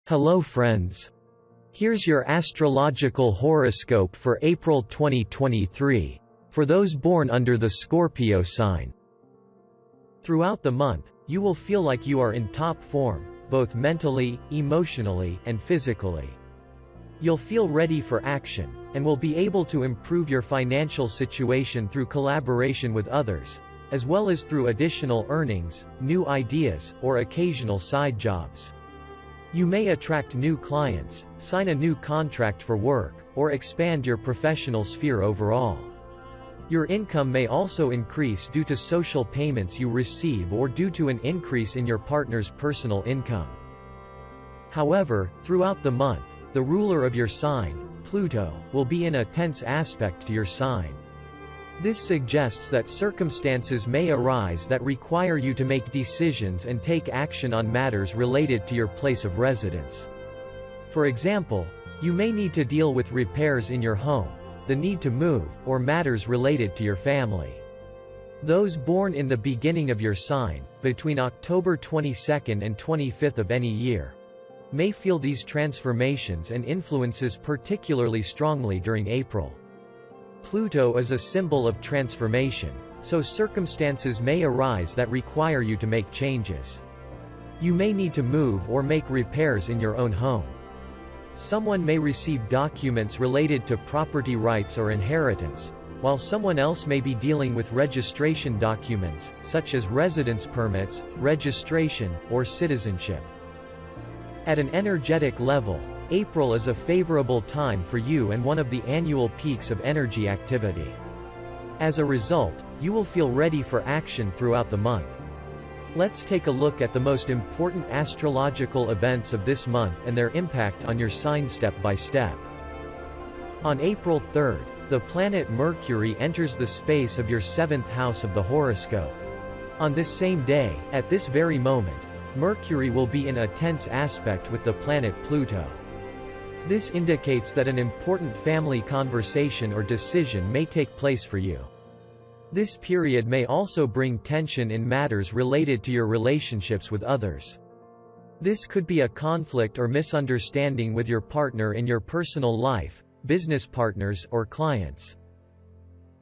Hello friends. Here's your astrological horoscope for April 2023, for those born under the Scorpio sign. Throughout the month, you will feel like you are in top form, both mentally, emotionally, and physically. You'll feel ready for action, and will be able to improve your financial situation through collaboration with others, as well as through additional earnings, new ideas, or occasional side jobs. You may attract new clients, sign a new contract for work, or expand your professional sphere overall. Your income may also increase due to social payments you receive or due to an increase in your partner's personal income. However, throughout the month, the ruler of your sign, Pluto, will be in a tense aspect to your sign. This suggests that circumstances may arise that require you to make decisions and take action on matters related to your place of residence. For example, you may need to deal with repairs in your home, the need to move, or matters related to your family. Those born in the beginning of your sign, between October 22nd and 25th of any year, may feel these transformations and influences particularly strongly during April. Pluto is a symbol of transformation, so circumstances may arise that require you to make changes. You may need to move or make repairs in your own home. Someone may receive documents related to property rights or inheritance, while someone else may be dealing with registration documents, such as residence permits, registration, or citizenship. At an energetic level, April is a favorable time for you and one of the annual peaks of energy activity. As a result, you will feel ready for action throughout the month. Let's take a look at the most important astrological events of this month and their impact on your sign step by step. On April 3rd, the planet Mercury enters the space of your 7th house of the horoscope. On this same day, at this very moment, Mercury will be in a tense aspect with the planet Pluto. This indicates that an important family conversation or decision may take place for you. This period may also bring tension in matters related to your relationships with others. This could be a conflict or misunderstanding with your partner in your personal life, business partners, or clients.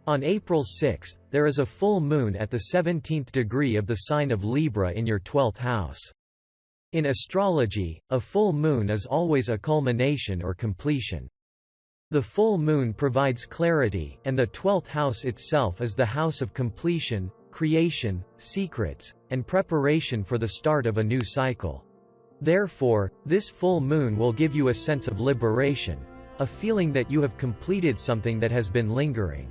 On April 6th, there is a full moon at the 17th degree of the sign of Libra in your 12th house. In astrology, a full moon is always a culmination or completion. The full moon provides clarity, and the 12th house itself is the house of completion, creation, secrets, and preparation for the start of a new cycle. Therefore, this full moon will give you a sense of liberation, a feeling that you have completed something that has been lingering.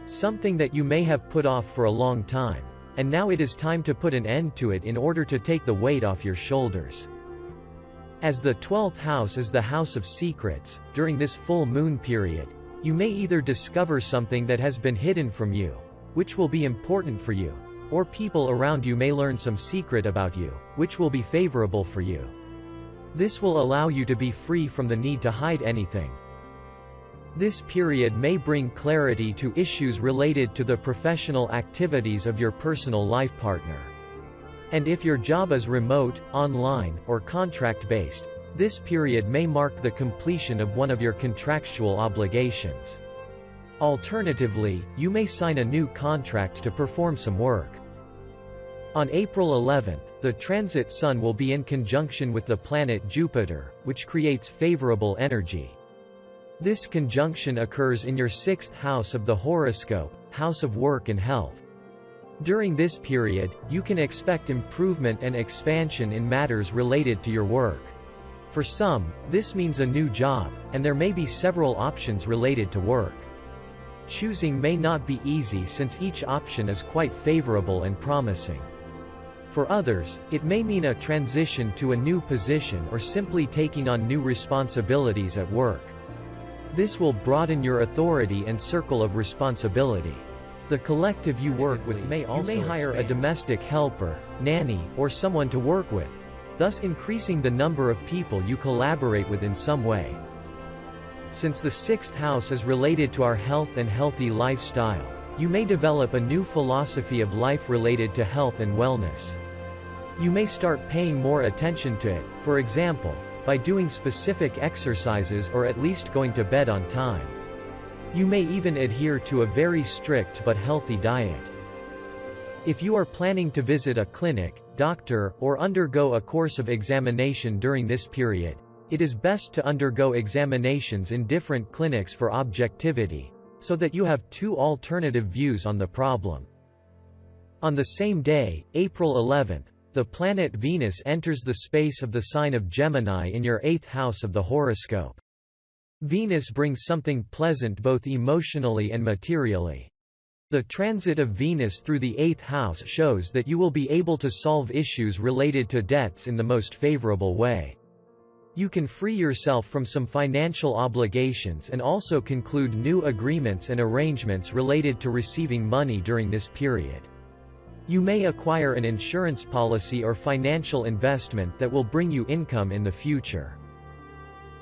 Something that you may have put off for a long time. And now it is time to put an end to it in order to take the weight off your shoulders. As the 12th house is the house of secrets, during this full moon period, you may either discover something that has been hidden from you, which will be important for you, or people around you may learn some secret about you, which will be favorable for you. This will allow you to be free from the need to hide anything. This period may bring clarity to issues related to the professional activities of your personal life partner. And if your job is remote, online, or contract-based, this period may mark the completion of one of your contractual obligations. Alternatively, you may sign a new contract to perform some work. On April 11th, the transit Sun will be in conjunction with the planet Jupiter, which creates favorable energy. This conjunction occurs in your 6th house of the horoscope, house of work and health. During this period, you can expect improvement and expansion in matters related to your work. For some, this means a new job, and there may be several options related to work. Choosing may not be easy since each option is quite favorable and promising. For others, it may mean a transition to a new position or simply taking on new responsibilities at work. This will broaden your authority and circle of responsibility. The collective you work with may also hire a domestic helper, nanny, or someone to work with, thus increasing the number of people you collaborate with in some way. Since the 6th house is related to our health and healthy lifestyle, you may develop a new philosophy of life related to health and wellness. You may start paying more attention to it. For example, by doing specific exercises or at least going to bed on time. You may even adhere to a very strict but healthy diet. If you are planning to visit a clinic, doctor, or undergo a course of examination during this period, it is best to undergo examinations in different clinics for objectivity, so that you have two alternative views on the problem. On the same day, April 11th, the planet Venus enters the space of the sign of Gemini in your 8th house of the horoscope. Venus brings something pleasant both emotionally and materially. The transit of Venus through the 8th house shows that you will be able to solve issues related to debts in the most favorable way. You can free yourself from some financial obligations and also conclude new agreements and arrangements related to receiving money during this period. You may acquire an insurance policy or financial investment that will bring you income in the future.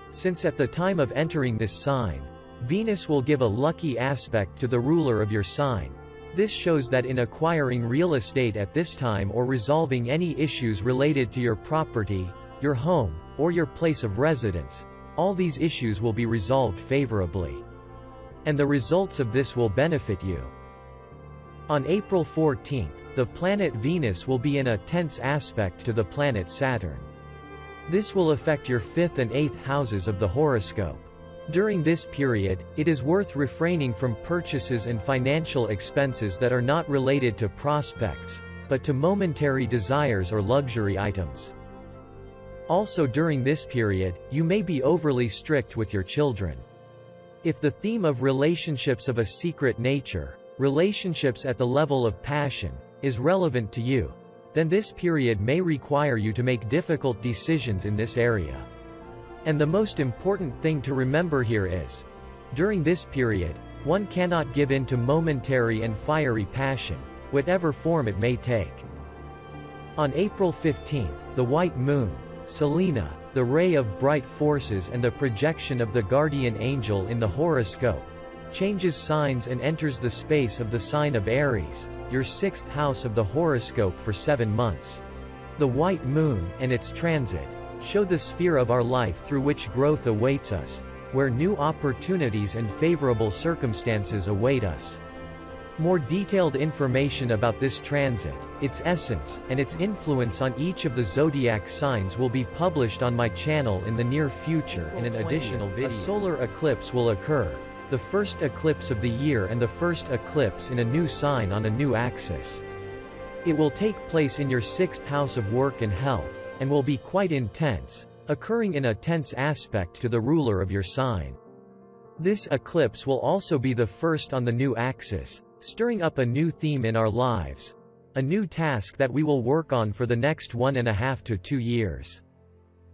Since at the time of entering this sign, Venus will give a lucky aspect to the ruler of your sign, this shows that in acquiring real estate at this time or resolving any issues related to your property, your home, or your place of residence, all these issues will be resolved favorably. And the results of this will benefit you. On April 14th, the planet Venus will be in a tense aspect to the planet Saturn. This will affect your 5th and 8th houses of the horoscope. During this period, it is worth refraining from purchases and financial expenses that are not related to prospects, but to momentary desires or luxury items. Also during this period, you may be overly strict with your children. If the theme of relationships of a secret nature, relationships at the level of passion, is relevant to you, then this period may require you to make difficult decisions in this area. And the most important thing to remember here is, during this period, one cannot give in to momentary and fiery passion, whatever form it may take. On April 15th, the white moon, Selena, the ray of bright forces and the projection of the guardian angel in the horoscope, changes signs and enters the space of the sign of Aries, your 6th house of the horoscope for 7 months. The white moon, and its transit, show the sphere of our life through which growth awaits us, where new opportunities and favorable circumstances await us. More detailed information about this transit, its essence, and its influence on each of the zodiac signs will be published on my channel in the near future in an additional video. A solar eclipse will occur, the first eclipse of the year and the first eclipse in a new sign on a new axis. It will take place in your 6th house of work and health, and will be quite intense, occurring in a tense aspect to the ruler of your sign. This eclipse will also be the first on the new axis, stirring up a new theme in our lives, a new task that we will work on for the next 1.5 to 2 years.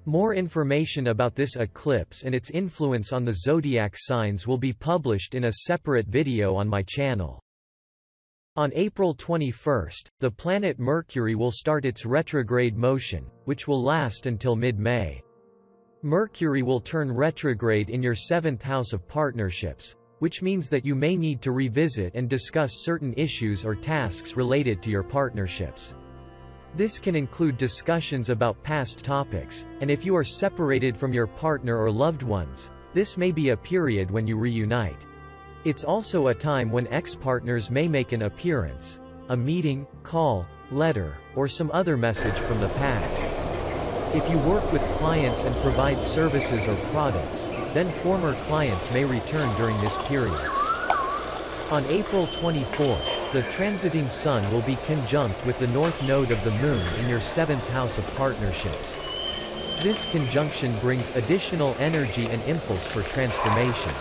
More information about this eclipse and its influence on the zodiac signs will be published in a separate video on my channel. On April 21st, the planet Mercury will start its retrograde motion, which will last until mid-May. Mercury will turn retrograde in your 7th house of partnerships, which means that you may need to revisit and discuss certain issues or tasks related to your partnerships. This can include discussions about past topics, and if you are separated from your partner or loved ones, this may be a period when you reunite. It's also a time when ex-partners may make an appearance, a meeting, call, letter, or some other message from the past. If you work with clients and provide services or products, then former clients may return during this period. On April 24th, the transiting Sun will be conjunct with the north node of the Moon in your 7th house of partnerships. This conjunction brings additional energy and impulse for transformation.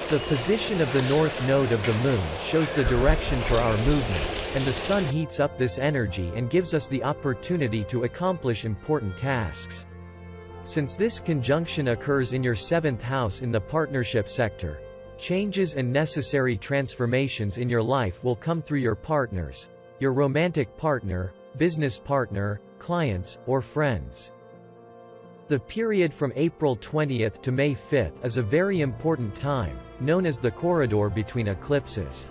The position of the north node of the Moon shows the direction for our movement, and the Sun heats up this energy and gives us the opportunity to accomplish important tasks. Since this conjunction occurs in your 7th house in the partnership sector, changes and necessary transformations in your life will come through your partners, your romantic partner, business partner, clients, or friends. The period from April 20th to May 5th is a very important time, known as the corridor between eclipses.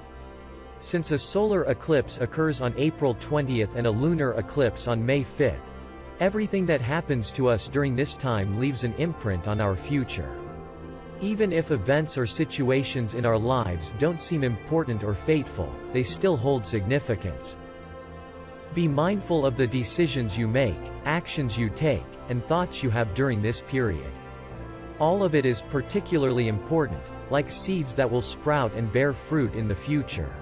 Since a solar eclipse occurs on April 20th and a lunar eclipse on May 5th, Everything that happens to us during this time leaves an imprint on our future. Even if events or situations in our lives don't seem important or fateful, they still hold significance. Be mindful of the decisions you make, actions you take, and thoughts you have during this period. All of it is particularly important, like seeds that will sprout and bear fruit in the future.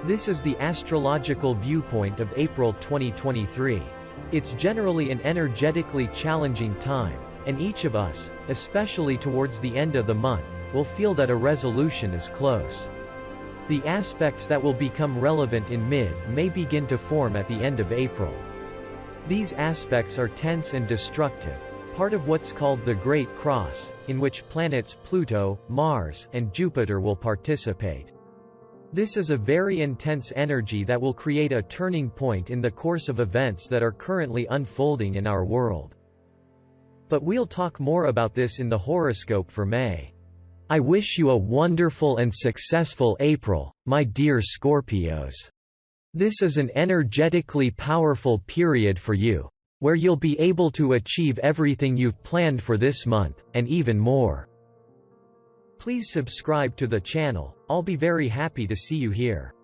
This is the astrological viewpoint of April 2023. It's generally an energetically challenging time, and each of us, especially towards the end of the month, will feel that a resolution is close. The aspects that will become relevant in may begin to form at the end of April. These aspects are tense and destructive, part of what's called the Great Cross, in which planets Pluto, Mars, and Jupiter will participate. This is a very intense energy that will create a turning point in the course of events that are currently unfolding in our world. But we'll talk more about this in the horoscope for May. I wish you a wonderful and successful April, my dear Scorpios. This is an energetically powerful period for you, where you'll be able to achieve everything you've planned for this month, and even more. Please subscribe to the channel. I'll be very happy to see you here.